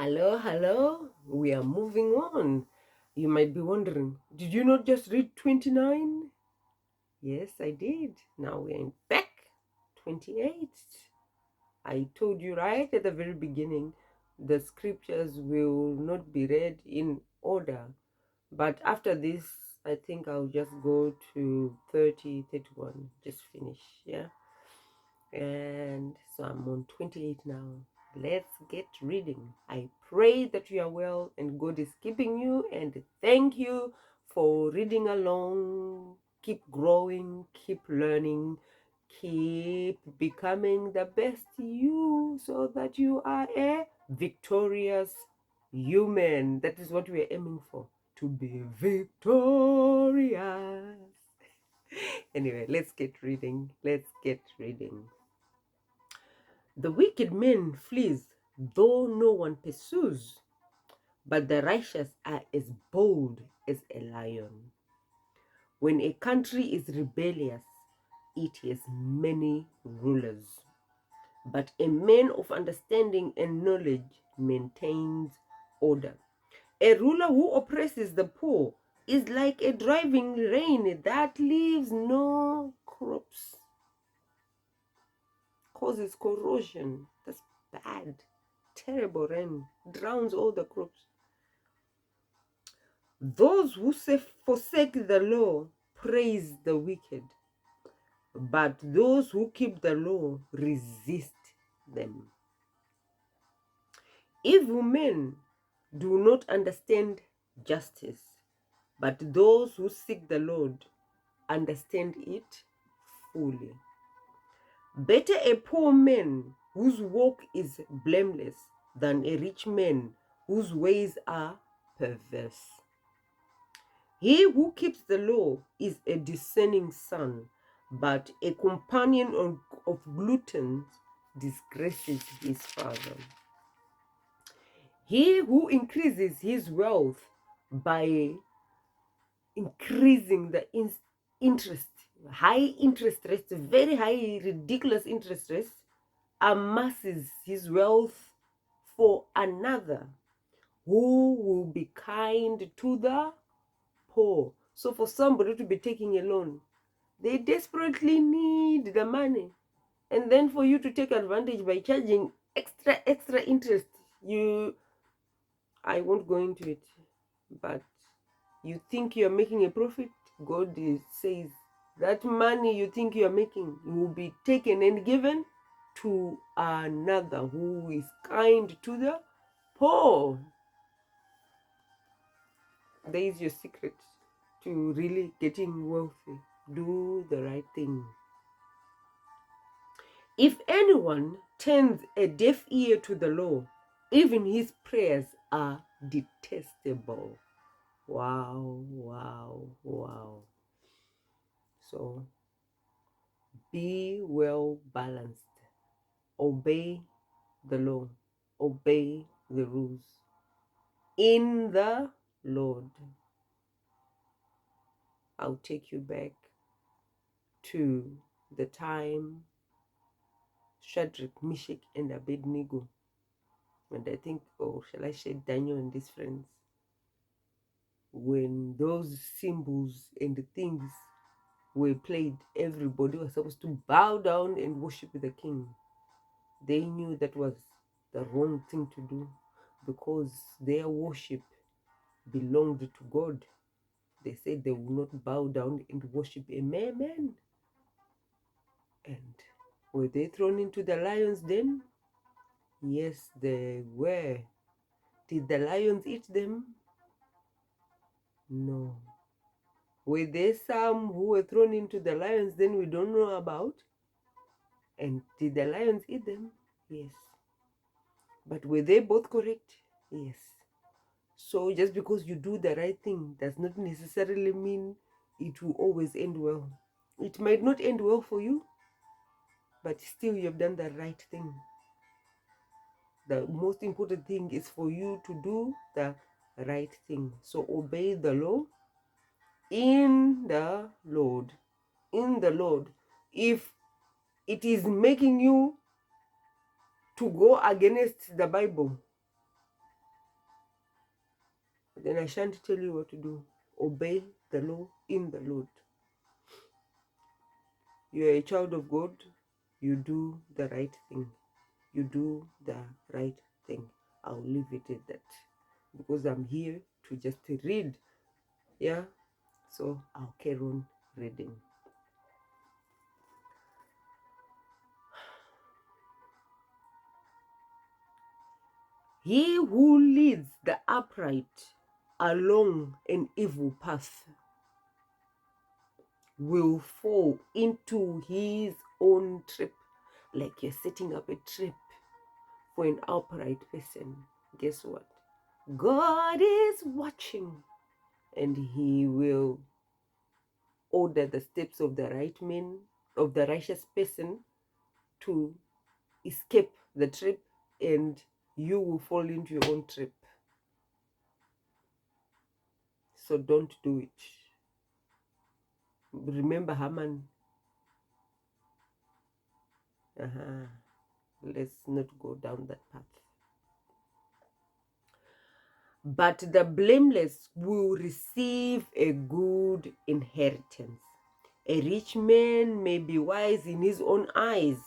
Hello. We are moving on. You might be wondering, did you not just read 29? Yes, I did. Now we're back. 28. I told you right at the very beginning, the scriptures will not be read in order. But after this, I think I'll just go to 30, 31. Just finish, yeah? And so I'm on 28 now. Let's get reading. I pray that you are well and God is keeping you, and thank you for reading along. Keep growing, keep learning, keep becoming the best you so that you are a victorious human. That is what we are aiming for, to be victorious. Anyway, let's get reading. The wicked man flees, though no one pursues, but the righteous are as bold as a lion. When a country is rebellious, it has many rulers, but a man of understanding and knowledge maintains order. A ruler who oppresses the poor is like a driving rain that leaves no crops, causes corrosion. That's bad. Terrible rain drowns all the crops. Those who forsake the law praise the wicked, but those who keep the law resist them. Evil men do not understand justice, but those who seek the Lord understand it fully. Better a poor man whose walk is blameless than a rich man whose ways are perverse. He who keeps the law is a discerning son, but a companion of gluttons disgraces his father. He who increases his wealth by increasing the interest, high interest rates, very high, ridiculous interest rates, amasses his wealth for another who will be kind to the poor. So for somebody to be taking a loan, they desperately need the money. And then for you to take advantage by charging extra interest, I won't go into it, but you think you're making a profit, God says that money you think you're making will be taken and given to another who is kind to the poor. There is your secret to really getting wealthy. Do the right thing. If anyone turns a deaf ear to the law, even his prayers are detestable. Wow. So be well balanced. Obey the law. Obey the rules. In the Lord. I'll take you back to the time Shadrach, Meshach, and Abednego. And I think, or shall I say Daniel and his friends? When those symbols and things were played, everybody was supposed to bow down and worship the king. They knew that was the wrong thing to do because their worship belonged to God. They said they would not bow down and worship a mere man. And were they thrown into the lion's den? Yes, they were. Did the lions eat them? No. Were there some who were thrown into the lions den we don't know about? And did the lions eat them? Yes. But were they both correct? Yes. So just because you do the right thing does not necessarily mean it will always end well. It might not end well for you, but still you've done the right thing. The most important thing is for you to do the right thing. So obey the law in the Lord. In the Lord. If it is making you to go against the Bible, then I shan't tell you what to do. Obey the law in the Lord. You are a child of God. You do the right thing. You do the right thing. I'll leave it at that, because I'm here to just read. Yeah, so I'll carry on reading. He who leads the upright along an evil path will fall into his own trap. Like you're setting up a trap for an upright person. Guess what? God is watching, and he will order the steps of the right man, of the righteous person, to escape the trap, and you will fall into your own trap. So don't do it. Remember Haman. Let's not go down that path. But the blameless will receive a good inheritance. A rich man may be wise in his own eyes,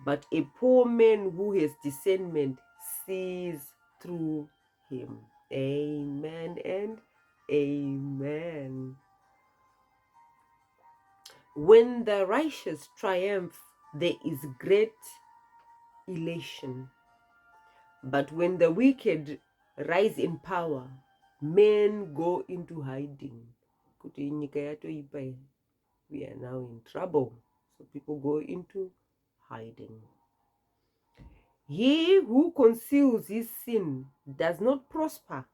but a poor man who has discernment sees through him. Amen and amen. When the righteous triumph, there is great elation. But when the wicked rise in power, men go into hiding. We are now in trouble. So people go into hiding. He who conceals his sin does not prosper,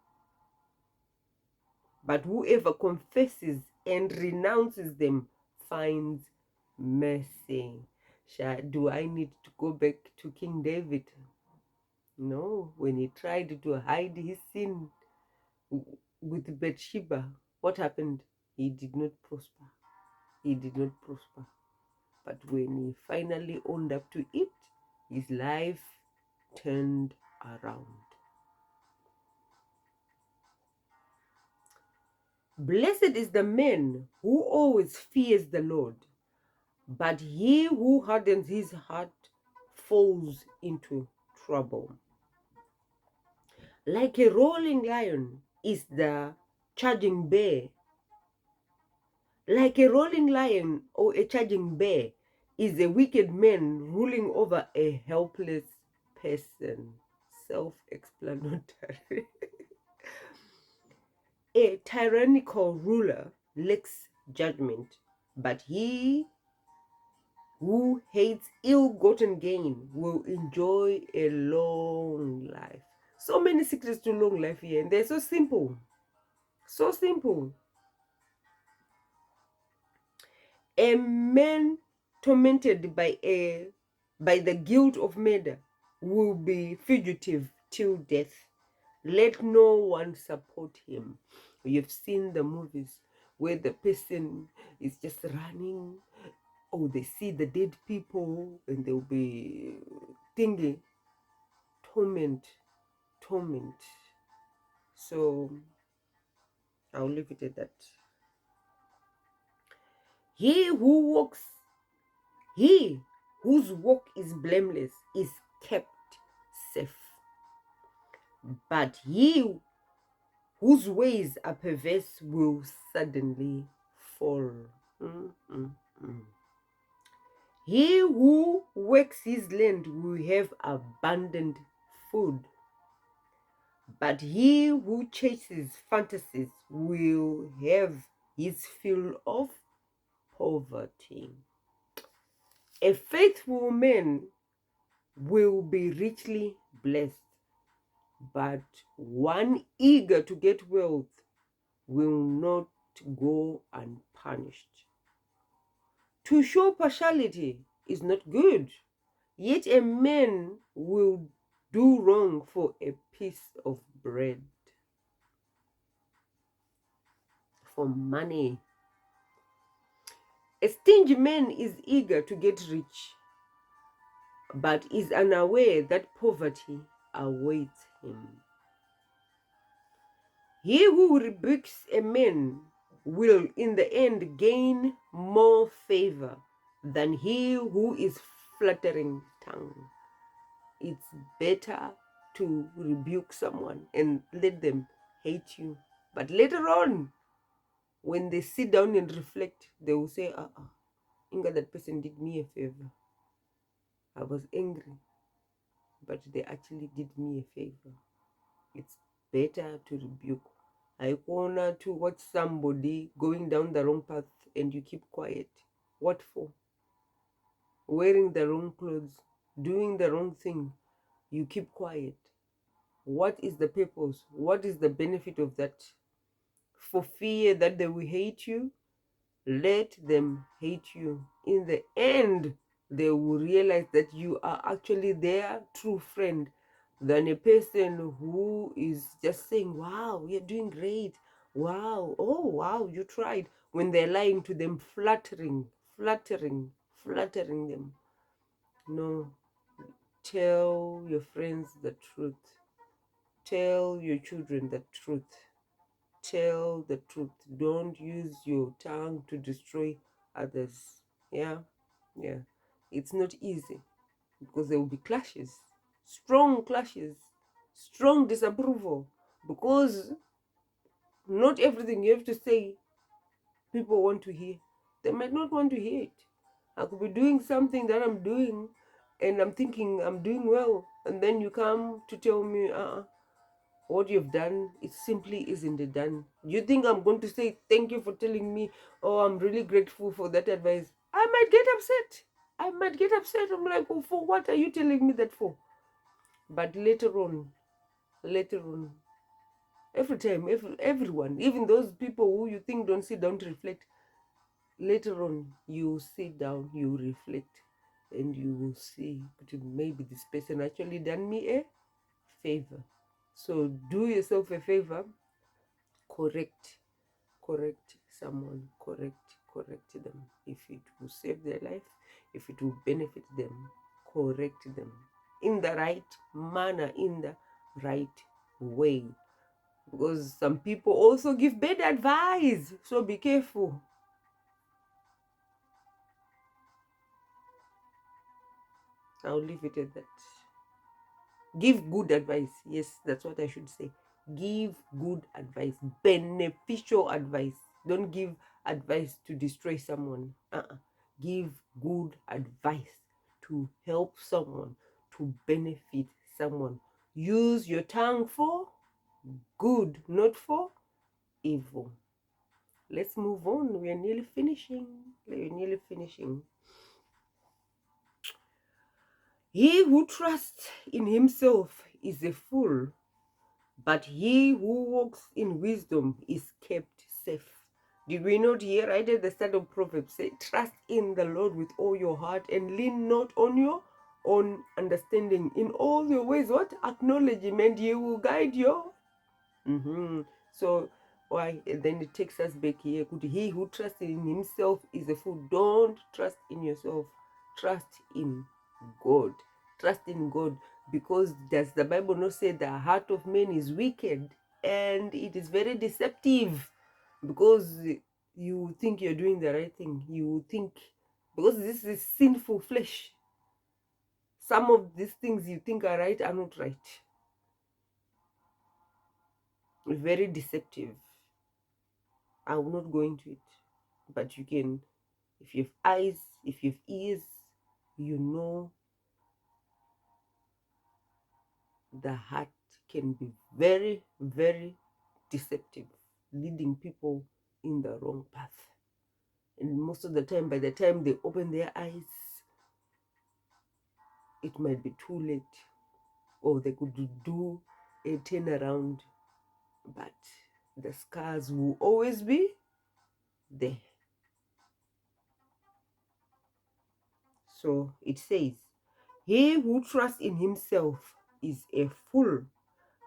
but whoever confesses and renounces them finds mercy. Do I need to go back to King David? No, when he tried to hide his sin with Bathsheba, what happened? He did not prosper. He did not prosper. But when he finally owned up to it, his life turned around. Blessed is the man who always fears the Lord, but he who hardens his heart falls into trouble. Like a rolling lion is the charging bear. Like a rolling lion or a charging bear is a wicked man ruling over a helpless person. Self-explanatory. A tyrannical ruler lacks judgment, but he who hates ill-gotten gain will enjoy a long life. So many secrets to long life here, and they're so simple. So simple. A man tormented by the guilt of murder will be fugitive till death. Let no one support him. You've seen the movies where the person is just running. Oh, they see the dead people and they'll be thinking, torment. So I'll leave it at that. He whose walk is blameless is kept safe, but he whose ways are perverse will suddenly fall. He who works his land will have abundant food, but he who chases fantasies will have his fill of poverty. A faithful man will be richly blessed, but one eager to get wealth will not go unpunished. To show partiality is not good, yet a man will do wrong for a piece of bread. For money. A stingy man is eager to get rich, but is unaware that poverty awaits him. He who rebukes a man will in the end gain more favor than he who is flattering tongue. It's better to rebuke someone and let them hate you. But later on, when they sit down and reflect, they will say, Inga, that person did me a favor. I was angry, but they actually did me a favor. It's better to rebuke. I wanna to watch somebody going down the wrong path and you keep quiet. What for? Wearing the wrong clothes, doing the wrong thing, you keep quiet. What is the purpose? What is the benefit of that? For fear that they will hate you? Let them hate you. In the end, they will realize that you are actually their true friend than a person who is just saying, wow, you're doing great. Wow, oh, wow, you tried. When they're lying to them, flattering them. No, tell your friends the truth. Tell your children the truth. Tell the truth. Don't use your tongue to destroy others. Yeah. It's not easy because there will be clashes, strong clashes, strong disapproval, because not everything you have to say people want to hear. They might not want to hear it. I could be doing something that I'm doing and I'm thinking I'm doing well, and then you come to tell me, what you've done, it simply isn't done. You think I'm going to say thank you for telling me, oh, I'm really grateful for that advice? I might get upset. I'm like, oh, for what are you telling me that for? But later on, every time, everyone, even those people who you think don't sit down to reflect, later on you sit down, you reflect, and you will see maybe this person actually done me a favor. So do yourself a favor, correct someone, correct them. If it will save their life, if it will benefit them, correct them in the right manner, in the right way. Because some people also give bad advice, so be careful. I'll leave it at that. Give good advice. Yes, that's what I should say. Give good advice, beneficial advice. Don't give advice to destroy someone. Give good advice to help someone, to benefit someone. Use your tongue for good, not for evil. Let's move on. We're nearly finishing. He who trusts in himself is a fool, but he who walks in wisdom is kept safe. Did we not hear right at the start of Proverbs say, trust in the Lord with all your heart and lean not on your own understanding. In all your ways, what? Acknowledgement, he will guide you. So why then it takes us back here. He who trusts in himself is a fool. Don't trust in yourself. Trust in God. Trust in God. Because does the Bible not say the heart of man is wicked and it is very deceptive? Because you think you're doing the right thing. You think, because this is sinful flesh. Some of these things you think are right are not right. Very deceptive. I will not go into it. But you can, if you have eyes, if you have ears, you know the heart can be very, very deceptive, leading people in the wrong path. And most of the time, by the time they open their eyes, it might be too late, or they could do a turnaround, but the scars will always be there. So it says, he who trusts in himself is a fool,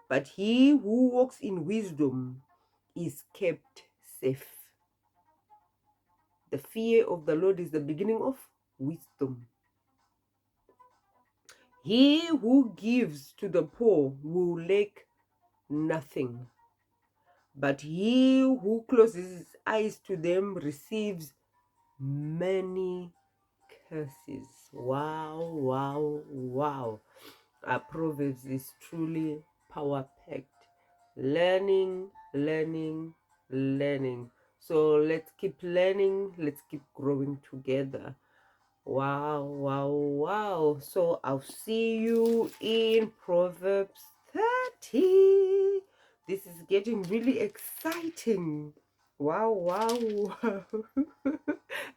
but he who walks in wisdom is kept safe. The fear of the Lord is the beginning of wisdom. He who gives to the poor will lack nothing, but he who closes his eyes to them receives many curses. Wow, wow, wow. Proverbs is truly power packed. Learning, learning, learning. So let's keep learning, let's keep growing together. Wow, wow, wow. So I'll see you in Proverbs 30. This is getting really exciting. Wow, wow, wow.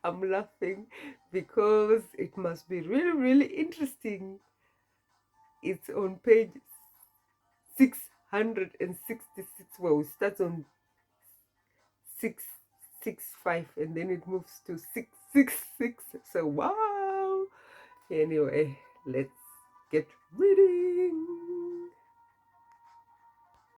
I'm laughing because it must be really, really interesting. It's on page 666. Well, it starts on 665 and then it moves to 666. So, wow. Anyway, let's get reading.